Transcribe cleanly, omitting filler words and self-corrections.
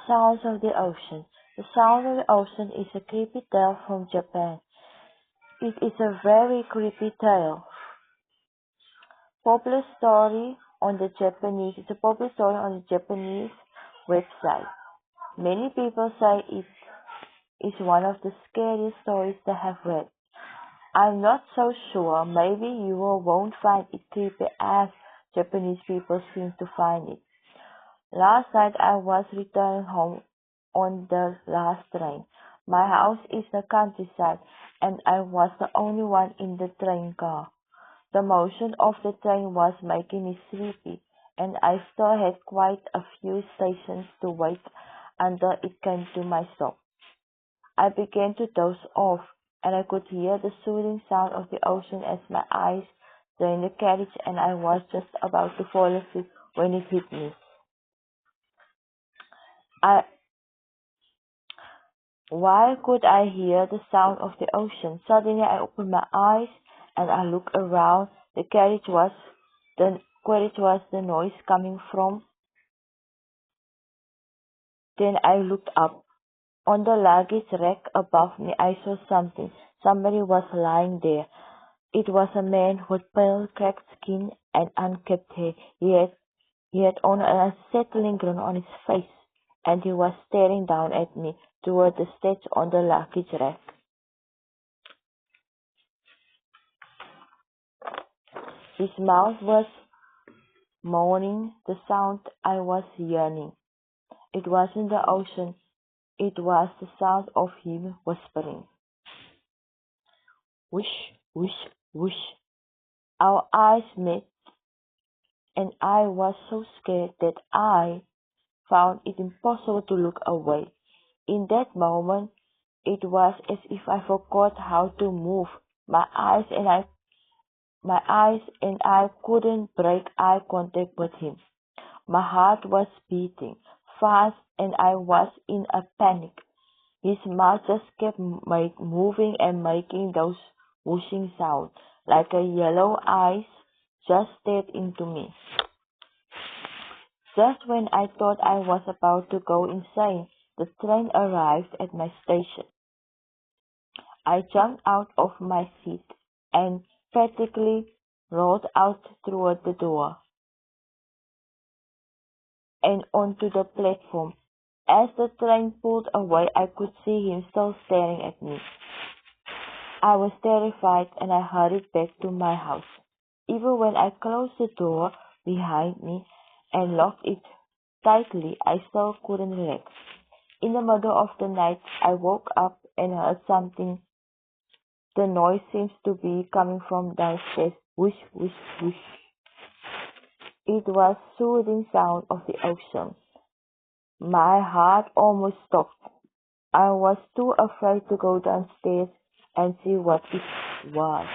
Sounds of the Ocean. The Sound of the Ocean is a creepy tale from Japan. It is a very creepy tale. Popular story on the Japanese. It's a popular story on the Japanese website. Many people say it is one of the scariest stories they have read. I'm not so sure. Maybe you won't find it creepy as Japanese people seem to find it. Last night I was returning home on the last train. My house is the countryside and I was the only one in the train car. The motion of the train was making me sleepy and I still had quite a few stations to wait until it came to my stop. I began to doze off and I could hear the soothing sound of the ocean as my eyes drained the carriage and I was just about to fall asleep when it hit me. Why could I hear the sound of the ocean? Suddenly I opened my eyes and I looked around. The carriage was the noise coming from. Then I looked up. On the luggage rack above me I saw something. Somebody was lying there. It was a man with pale, cracked skin and unkempt hair. He had on an unsettling grin on his face, and he was staring down at me toward the stage on the luggage rack. His mouth was moaning the sound I was hearing. It wasn't the ocean, it was the sound of him whispering. Whoosh, whoosh, whoosh. Our eyes met, and I was so scared that I found it impossible to look away. In that moment, it was as if I forgot how to move my eyes and I couldn't break eye contact with him. My heart was beating fast and I was in a panic. His mouth just kept moving and making those whooshing sounds, like a yellow eyes just stared into me. Just when I thought I was about to go insane, the train arrived at my station. I jumped out of my seat and practically rolled out through the door and onto the platform. As the train pulled away, I could see him still staring at me. I was terrified and I hurried back to my house. Even when I closed the door behind me and locked it tightly, I still couldn't relax. In the middle of the night, I woke up and heard something. The noise seems to be coming from downstairs. Whoosh, whoosh, whoosh. It was soothing sound of the ocean. My heart almost stopped. I was too afraid to go downstairs and see what it was.